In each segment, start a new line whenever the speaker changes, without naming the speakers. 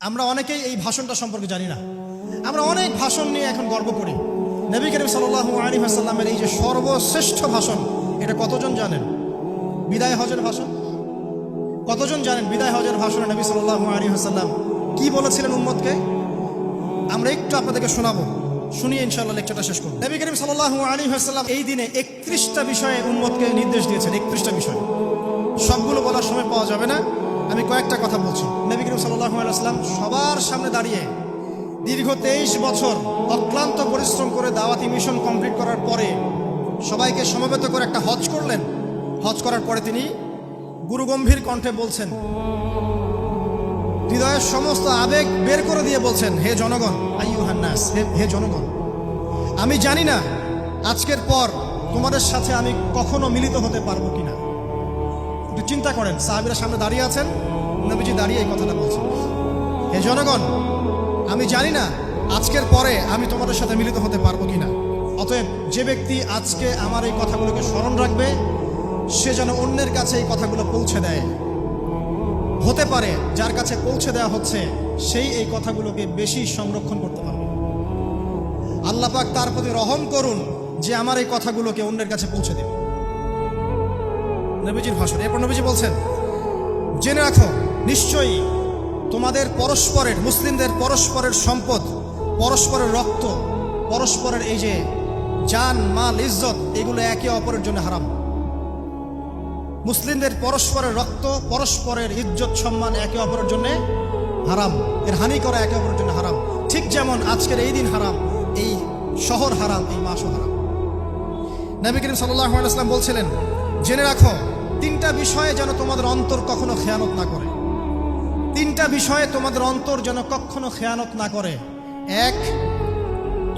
আমরা অনেকেই এই ভাষণটা সম্পর্কে জানি না। আমরা অনেক ভাষণ নিয়ে এখন গর্ব করি। নবী করিম সাল্লাল্লাহু আলাইহি ওয়াসাল্লামের এই যে সর্বশ্রেষ্ঠ ভাষণ, এটা কতজন জানেন? বিদায় হজের ভাষণ। কতজন জানেন বিদায় হজের ভাষণে নবী সাল্লাল্লাহু আলাইহি ওয়াসাল্লাম কি বলেছিলেন উম্মতকে? আমরা একটু আপনাদেরকে শোনাবো, শুনিয়ে ইনশাআল্লাহ লেকচারটা শেষ করব। নবী করিম সাল্লাল্লাহু আলাইহি ওয়াসাল্লাম এই দিনে 31টা বিষয়ে উম্মতকে নির্দেশ দিয়েছেন। 31টা বিষয়, সবগুলো বলার সময় পাওয়া যাবে না, আমি কয়েকটা কথা বলছি। নবী করিম সাল্লাল্লাহু আলাইহি ওয়াসাল্লাম সবার সামনে দাঁড়িয়ে দীর্ঘ 23 বছর অক্লান্ত পরিশ্রম করে দাওয়াতি মিশন কমপ্লিট করার পরে সবাইকে সমবেত করে একটা হজ করলেন। হজ করার পরে তিনি গুরুগম্ভীর কণ্ঠে বলছেন, হৃদয়ের সমস্ত আবেগ বের করে দিয়ে বলছেন, হে জনগণ, আইয়ুহান নাস, হে জনগণ, আমি জানি না আজকের পর তোমাদের সাথে আমি কখনো মিলিত হতে পারবো কিনা। একটু চিন্তা করেন, সাহাবীরা সামনে দাঁড়িয়ে আছেন, নবীজি দাঁড়িয়ে এই কথাটা বলছেন, হে জনগণ, আমি জানি না আজকের পরে আমি তোমাদের সাথে মিলিত হতে পারবো কিনা। অতএব যে ব্যক্তি আজকে আমার এই কথাগুলোকে স্মরণ রাখবে, সে যেন অন্যের কাছে এই কথাগুলো পৌঁছে দেয়। হতে পারে যার কাছে পৌঁছে দেওয়া হচ্ছে সেই এই কথাগুলোকে বেশি সংরক্ষণ করতে পারবে। আল্লাহ পাক তার প্রতি রহম করুন যে আমার এই কথাগুলোকে অন্যের কাছে পৌঁছে দেবে। নবীজির ভাষণ। এরপর নবীজি বলছেন, জেনে রাখো নিশ্চয়ই তোমাদের পরস্পরের, মুসলিমদের পরস্পরের সম্পদ, পরস্পরের রক্ত, পরস্পরের এই যে জান, মাল, ইজ্জত, এগুলো একে অপরের জন্য হারাম। মুসলিমদের পরস্পরের রক্ত, পরস্পরের ইজ্জত, সম্মান একে অপরের জন্য হারাম। এর হানি করা একে অপরের জন্য হারাম। ঠিক যেমন আজকের এই দিন হারাম, এই শহর হারাম, এই মাসও হারাম। নবী করিম সাল্লাল্লাহু আলাইহি ওয়াসাল্লাম বলছিলেন, জেনে রাখো 3টা বিষয়ে যেন তোমাদের অন্তর কখনো খেয়ানত না করে। 3টা বিষয়ে তোমাদের অন্তর যেন কখনো খেয়ানত না করে। 1,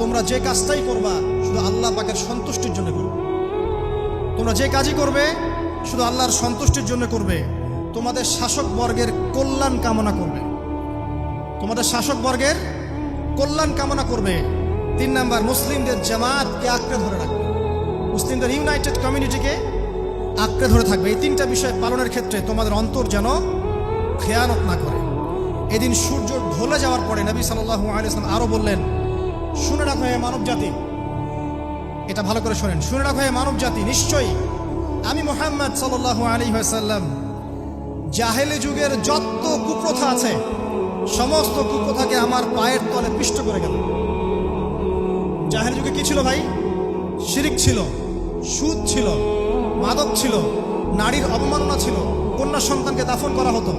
তোমরা যে কাজটাই করবা শুধু আল্লাহ পাকের সন্তুষ্টির জন্য করবে। তোমরা যে কাজই করবে শুধু আল্লাহর সন্তুষ্টির জন্য করবে। তোমাদের শাসক বর্গের কল্যাণ কামনা করবে। তোমাদের শাসক বর্গের কল্যাণ কামনা করবে। 3 নাম্বার, মুসলিমদের জামাতকে আঁকড়ে ধরে রাখবে। মুসলিমদের ইউনাইটেড কমিউনিটিকে আঁকড়ে ধরে থাকবে। এই 3টা বিষয় পালনের ক্ষেত্রে তোমাদের অন্তর যেন খেয়ানত না করে। এদিন সূর্য ঢলে যাওয়ার পরে নবী সাল্লাল্লাহু আলাইহি ওয়াসাল্লাম আরো বললেন, শুনে রাখো হে মানব জাতি, এটা ভালো করে শোনেন, শুনে রাখো হে মানব জাতি, নিশ্চয়ই আমি মুহাম্মদ সাল্লাল্লাহু আলাইহি ওয়াসাল্লাম জাহেলি যুগের যত কুপ্রথা আছে সমস্ত কুপ্রথাকে আমার পায়ের তলে পিষ্ট করে গেল। জাহেলি যুগে কি ছিল ভাই? শিরিক ছিল, সুদ ছিল, মাদক ছিল, নারীর অবমাননা ছিল, কন্যা সন্তানকে দাফন করা হতো,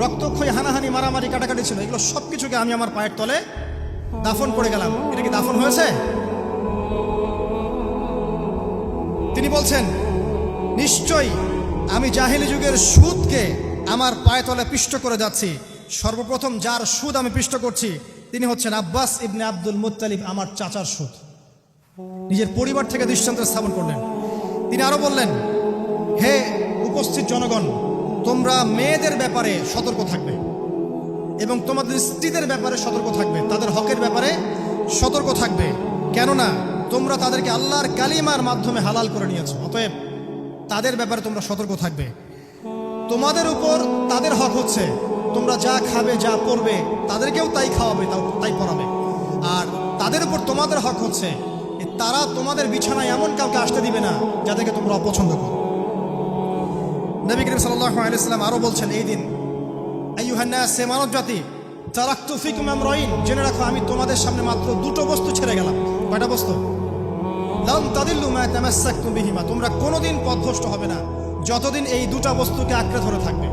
রক্তক্ষয়ী, হানাহানি, মারামারি, কাটাকাটি ছিল। এগুলো সবকিছুকে আমি আমার পায়ের তলে দাফন করে গেলাম। এটা কি দাফন হয়েছে? তিনি বলছেন, নিশ্চয়ই আমি জাহেলি যুগের সুদকে আমার পায়ে তলে পিষ্ট করে যাচ্ছি। সর্বপ্রথম যার সুদ আমি পিষ্ট করছি তিনি হচ্ছেন আব্বাস ইবনে আব্দুল মুত্তালিব, আমার চাচার সুদ। নিজের পরিবার থেকে দৃষ্টান্ত স্থাপন করলেন। তিনি আরো বললেন, হে উপস্থিত জনগণ, তোমরা মেয়েদের ব্যাপারে সতর্ক থাকবে এবং তোমাদের স্ত্রীদের ব্যাপারে সতর্ক থাকবে, তাদের হকের ব্যাপারে সতর্ক থাকবে, কেননা তোমরা তাদেরকে আল্লাহর কালিমার মাধ্যমে হালাল করে নিয়েছো। অতএব তাদের ব্যাপারে তোমরা সতর্ক থাকবে। তোমাদের উপর তাদের হক হচ্ছে তোমরা যা খাবে, যা পরবে, তাদেরকেও তাই খাওয়াবে, তাই পরাবে। আর তাদের উপর তোমাদের হক হচ্ছে তারা তোমাদের বিছানায় এমন কাউকে আসতে দিবে না যাদেরকে তোমরা অপছন্দ করো। নবী করিম সাল্লাল্লাহু আলাইহি ওয়াসাল্লাম আরো বলছেন, এই দিন আইয়ুহান নাস, হে মানব জাতি, তারাকতু ফিকুম আমরাইন, জেনে রাখো আমি তোমাদের সামনে মাত্র 2টো বস্তু ছেড়ে গেলাম। কয়টা বস্তু? লান তাদিল্লু মা তামাসসাকতুম বিহিমা, তোমরা কোনোদিন পথভ্রষ্ট হবে না যতদিন এই 2টা বস্তুকে আঁকড়ে ধরে থাকবে।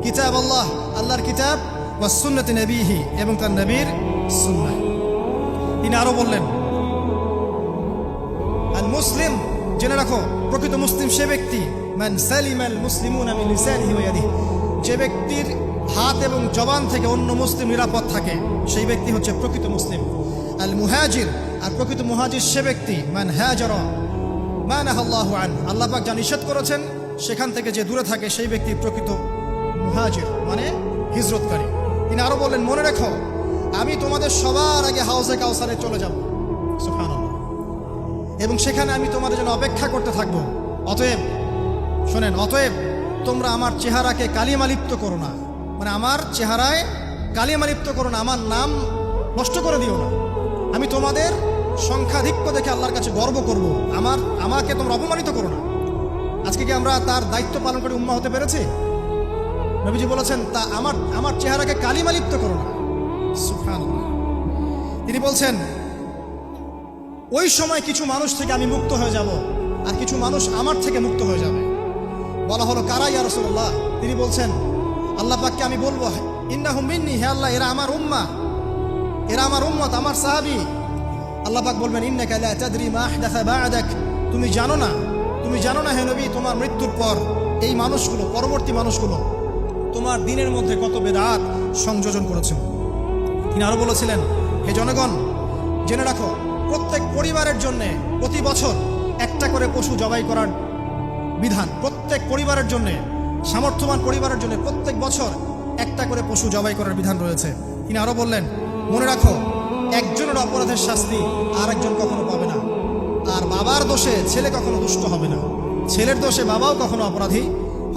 কিতাব আল্লাহ, আল্লাহর কিতাব, ওয়া সুন্নতি নবীহি, এবং তার নবীর সুন্নাহ। তিনি আরো বললেন, আল মুসলিম, জেনে রাখো প্রকৃত মুসলিম সে ব্যক্তি, মান সালিমাল মুসলিমুনা মিন লিসানিহি ওয়া ইয়াদিহি, যে ব্যক্তির হাত এবং জবান থেকে অন্য মুসলিম নিরাপদ থাকে সেই ব্যক্তি হচ্ছে প্রকৃত মুসলিম। আল মুহাজির, আর প্রকৃত মুহাজির সে ব্যক্তি, মান হাজারা মা নাহাল্লাহু আন, আল্লাহ পাক যা নিষেধ করেছেন সেখান থেকে যে দূরে থাকে সেই ব্যক্তি প্রকৃত মুহাজির, মানে হিজরতকারী। তিনি আরো বললেন, মনে রেখো আমি তোমাদের সবার আগে হাউজে কাউসারে চলে যাব, সুবহানাল্লাহ, এবং সেখানে আমি তোমাদের জন্য অপেক্ষা করতে থাকবো। অতএব শোনেন, অতএব তোমরা আমার চেহারাকে কালিমা লিপ্ত করো না, মানে আমার চেহারায় কালিমা লিপ্ত করো না, আমার নাম নষ্ট করে দিও না। আমি তোমাদের সংখ্যাধিক্য দেখে আল্লাহর কাছে গর্ব করব, আমাকে তোমরা অপমানিত করো না। আজকে কি আমরা তার দায়িত্ব পালন করে উম্মাহ হতে পেরেছি? নবীজি বলেছেন, তা আমার চেহারাকে কালিমা লিপ্ত করো না। সুবহানাল্লাহ। তিনি বলছেন, ওই সময় কিছু মানুষ থেকে আমি মুক্ত হয়ে যাব, আর কিছু মানুষ আমার থেকে মুক্ত হয়ে যাবে। বলা হলো, কারা ইয়া রাসূলুল্লাহ? তিনি বলছেন, আল্লাহ পাককে আমি বলবো, ইন্নাহুম মিন্নি, হে আল্লাহ এরা আমার উম্মাহ, এরা আমার উম্মত, আমার সাহাবী। আল্লাহ পাক বলবেন, ইন্নাকা লা তাদরি মা আহদাসা বা'দাক, তুমি জানো না হে নবী, তোমার মৃত্যুর পর এই মানুষগুলো, পরবর্তী মানুষগুলো তোমার দিনের মধ্যে কত বেদাত সংযোজন করেছিল। তিনি আরো বলেছিলেন, হে জনগণ জেনে রাখো, প্রত্যেক পরিবারের জন্য প্রতি বছর একটা করে পশু জবাই করার বিধান। প্রত্যেক পরিবারের জন্য, সামর্থ্যবান পরিবারের জন্য প্রত্যেক বছর একটা করে পশু জবাই করার বিধান রয়েছে। তিনি আরো বললেন, মনে রাখো, একজনের অপরাধের শাস্তি আর একজন কখনো পাবে না। আর বাবার দোষে ছেলে কখনো দুষ্ট হবে না, ছেলের দোষে বাবাও কখনো অপরাধী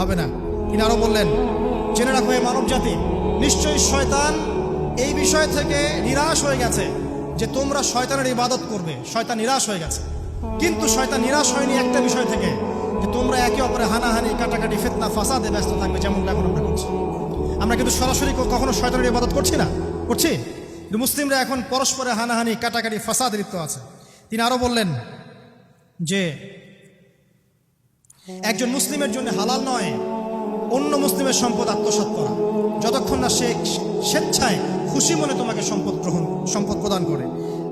হবে না। তিনি আরো বললেন, জেনে রাখো হে মানব জাতি, নিশ্চয়ই শয়তান এই বিষয় থেকে নিরাশ হয়ে গেছে যে তোমরা শয়তানের ইবাদত করবে। শয়তান নিরাশ হয়ে গেছে, কিন্তু শয়তান নিরাশ হয়নি একটা বিষয় থেকে, যে তোমরা একে অপরে হানাহানি, কাটাকাটি, ফিতনা, ফাসাদে ব্যস্ত থাকবে, যেমনটা এখন আমরা করছি। আমরা কিন্তু সরাসরি কখনো শয়তানের ইবাদত করছি না, করছি? কিন্তু মুসলিমরা এখন পরস্পরে হানাহানি, কাটাকাটি, ফাসাদে লিপ্ত আছে। তিনি আরো বললেন যে একজন মুসলিমের জন্য হালাল নয় অন্য মুসলিমের সম্পদ আত্মসাৎ করা, যতক্ষণ না সে স্বেচ্ছায় খুশি মনে তোমাকে সম্পদ প্রদান করে।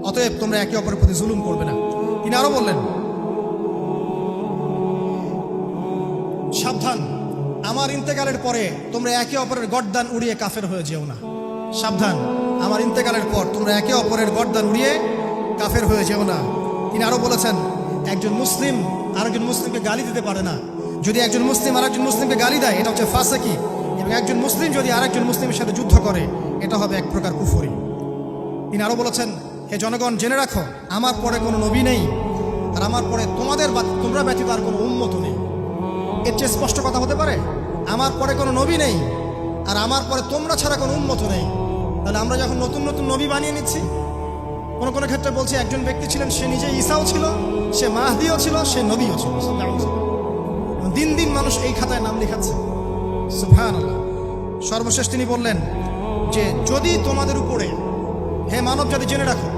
অতএব তোমরা একে অপরের প্রতি জুলুম করবে না। তিনি আরো বললেন, সাবধান, আমার ইন্তেকালের পরে তোমরা একে অপরের গর্দান উড়িয়ে কাফের হয়ে যেও না। সাবধান, আমার ইন্তেকালের পর তোমরা একে অপরের গর্দান উড়িয়ে কাফের হয়ে যেও না। তিনি আরো বলেছেন, একজন মুসলিম আরেকজন মুসলিমকে গালি দিতে পারে না। যদি একজন মুসলিম আরেকজন মুসলিমকে গালি দেয়, এটা হচ্ছে ফাসিকি। এবং একজন মুসলিম যদি আরেকজন মুসলিমের সাথে যুদ্ধ করে, এটা হবে এক প্রকার কুফরি। তিনি আরো বলেছেন, হে জনগণ জেনে রাখো, আমার পরে কোনো নবী নেই, আর আমার পরে তোমরা ব্যতীত আর কোনো উম্মত নেই। এর চেয়ে স্পষ্ট কথা হতে পারে? আমার পরে কোনো নবী নেই, আর আমার পরে তোমরা ছাড়া কোনো উম্মত নেই। তাহলে আমরা যখন নতুন নতুন নবী বানিয়ে নিচ্ছি, কোনো কোনো ক্ষেত্রে বলছি একজন ব্যক্তি ছিলেন, সে নিজে ঈসাও ছিল, সে মাহদিও ছিল, সে নবীও ছিল। দিন দিন মানুষ এই খাতায় নাম লেখাচ্ছে। সুবহানাল্লাহ। সর্বশেষ তিনি বললেন যে, যদি তোমাদের উপরে, হে মানব জাতি জেনে রাখো,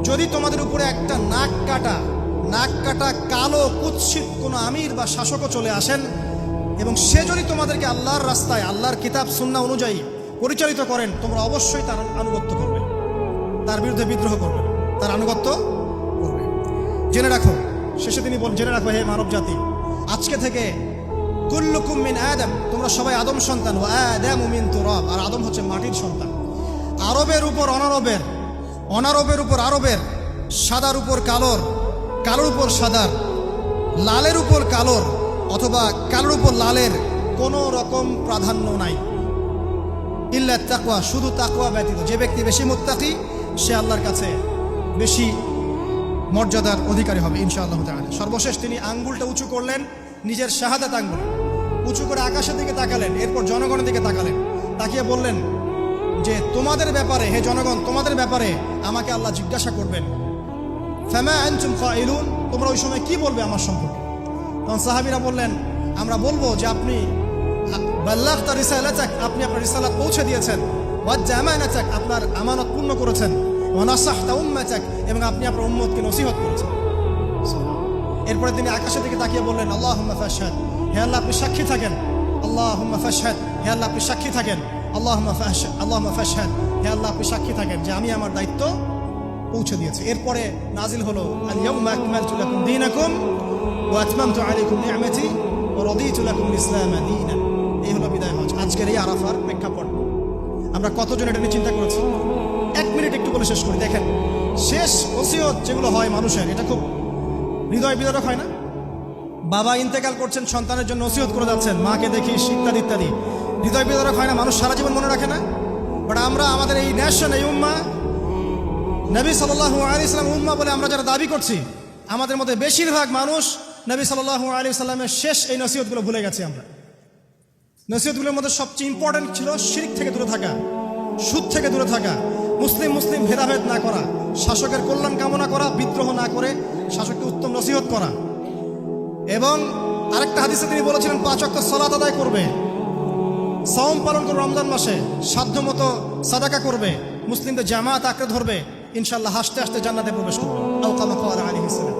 যদি তোমাদের উপরে একটা নাক কাটা কালো কুৎসিত কোনো আমির বা শাসকও চলে আসেন, এবং সে যদি তোমাদেরকে আল্লাহর রাস্তায়, আল্লাহর কিতাব সুন্নাহ অনুযায়ী পরিচালিত করেন, তোমরা অবশ্যই তার আনুগত্য করবে, তার বিরুদ্ধে বিদ্রোহ করবে, তার আনুগত্য করবে। জেনে রাখো, শেষে তিনি জেনে রাখো হে মানব জাতি, আজকে থেকে কুল্লুকুম মিন আদম, তোমরা সবাই আদম সন্তান, ওয়া আদামু মিন তুরাব, আর আদম হচ্ছে মাটির সন্তান। আরবের উপর অনারবের, অনারবের উপর আরবের, সাদার উপর কালোর, কালোর উপর সাদার, লালের উপর কালোর, অথবা কালোর উপর লালের কোনো রকম প্রাধান্য নাই। ইল্লা তাকওয়া, শুধু তাকওয়া ব্যতীত। যে ব্যক্তি বেশি মুত্তাকি, সে আল্লাহর কাছে বেশি মর্যাদার অধিকারী হবে ইনশাআল্লাহ তাআলা। সর্বশেষ তিনি আঙ্গুলটা উঁচু করলেন, নিজের শাহাদাত আঙ্গুল উঁচু করে আকাশের দিকে তাকালেন, এরপর জনগণের দিকে তাকালেন, তাকিয়ে বললেন যে, তোমাদের ব্যাপারে, হে জনগণ, তোমাদের ব্যাপারে আমাকে আল্লাহ জিজ্ঞাসা করবেন। ফামা আনতুম কাইলুন, তোমরা ওই সময় কি বলবে আমার সম্পর্কে? তখন সাহাবীরা বললেন, আমরা বলবো যে আপনি বাল্লাগতা রিসালাতাক, আপনি আপনার রিসালাত পৌঁছে দিয়েছেন, ওয়াজ্জা আমানাতাক, আপনার আমানত পূর্ণ করেছেন, ওয়া নাসাহতা উম্মাতাক, এবং আপনি আপনার উম্মতকে নসিহত করেছেন। এরপরে তিনি আকাশের দিকে তাকিয়ে বললেন, আল্লাহুম্মা ফাশহাদ, হে আল্লাহ আপনি সাক্ষী থাকেন। আল্লাহুম্মা ফাশহাদ, হে আল্লাহ আপনি সাক্ষী থাকেন। আল্লাহুম্মা ফাশহাদ, হে আল্লাহ আপনি সাক্ষী থাকেন যে আমি আমার দায়িত্ব পৌঁছে দিয়েছি। এরপরে নাজিল হলো, আল ইয়াউমা আকমালতু লাকুম দীনাকুম ওয়া আতমামতু আলাইকুম নি'মাতি ওয়া রাদিতু লাকুমুল ইসলাম দীনান। এই হলো বিদায় হজ, আজকের এই আরাফার প্রেক্ষাপট। আমরা কতজন এটা নিয়ে চিন্তা করেছি? 1 মিনিট একটু বলে শেষ করি। দেখেন, শেষ ওসিয়ত যেগুলো হয় মানুষের, এটা খুব হৃদয় বিদারক হয় না? বাবা ইন্তেকাল করছেন, সন্তানের জন্য ওসিয়ত করে যাচ্ছেন, মাকে দেখিস, ইত্যাদি ইত্যাদি। হৃদয় বিদারক হয় না? মানুষ সারা জীবন মনে রাখে না? বাট আমরা আমাদের এই নেশন, এই উম্মাহ, নবী সাল্লাল্লাহু আলাইহি ওয়াসাল্লাম উম্মাহ বলে আমরা যারা দাবি করছি, আমাদের মধ্যে বেশিরভাগ মানুষ নবী সাল্লাল্লাহু আলাইহি ওয়াসাল্লামের শেষ এই নসিহতগুলো ভুলে গেছি আমরা। নসিহতগুলোর মধ্যে সবচেয়ে ইম্পর্টেন্ট ছিল শিরক থেকে দূরে থাকা, সুদ থেকে দূরে থাকা, মুসলিম মুসলিম ভেদাভেদ না করা, শাসকের কল্যাণ কামনা করা, বিদ্রোহ না করে শাসককে উত্তম নসিহত করা। এবং আরেকটা হাদিসে তিনি বলেছিলেন 5 ওয়াক্ত সালাত আদায় করবে, সাওম পালন করবে, রমজান মাসে সাধ্যমতো সাদাকা করবে, মুসলিমদের জামাত আঁকড়ে ধরবে, ইনশাআল্লাহ হাসতে হাসতে জান্নাতে প্রবেশ করবে। আও কামা ক্বালা আলাইহিস সালাম।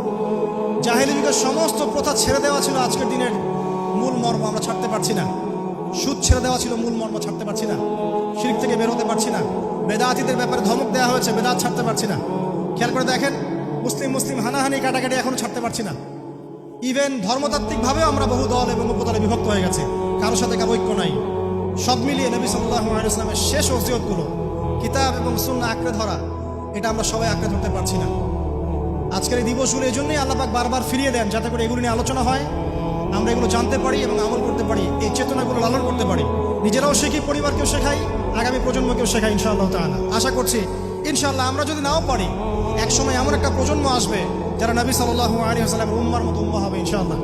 জাহেলি যুগের সমস্ত প্রথা ছেড়ে দেওয়া ছিল আজকের দিনের মূল মর্ম, আমরা ছাড়তে পারছি না। সুদ ছেড়ে দেওয়া ছিল মূল মর্ম, ছাড়তে পারছি না। শিরক থেকে বেরোতে পারছি না। বেদাতীদের ব্যাপারে ধমক দেওয়া হয়েছে, বেদাত ছাড়তে পারছি না। খেয়াল করে দেখেন, মুসলিম মুসলিম হানাহানি কাটাকাটি এখনো ছাড়তে পারছি না। ইভেন ধর্মতাত্ত্বিকভাবেও আমরা বহু দল এবং উপদলে বিভক্ত হয়ে গেছে, কারোর সাথে কারো ঐক্য নাই। সব মিলিয়ে নবী সাল্লাল্লাহু আলাইহি ওয়াসাল্লামের শেষ ওসিয়তগুলো, কিতাব এবং সুন্নাহ আঁকড়ে ধরা, এটা আমরা সবাই আঁকড়ে ধরতে পারছি না। আজকের এই দিবসগুলো এই জন্যই আল্লাহ পাক বারবার ফিরিয়ে দেন, যাতে করে এগুলো নিয়ে আলোচনা হয়, আমরা এগুলো জানতে পারি এবং আমল করতে পারি, এই চেতনাগুলো লালন করতে পারি, নিজেরাও শিখি, পরিবারকেও শেখাই, আগামী প্রজন্মকেও শেখাই ইনশাআল্লাহ তাআলা। আশা করছি ইনশাআল্লাহ আমরা যদি নাও পারি, এক সময় এমন একটা প্রজন্ম আসবে যারা নবী সাল্লাল্লাহু আলাইহি ওয়াসাল্লামের উম্মার মতো উম্মাহ হবে ইনশাআল্লাহ।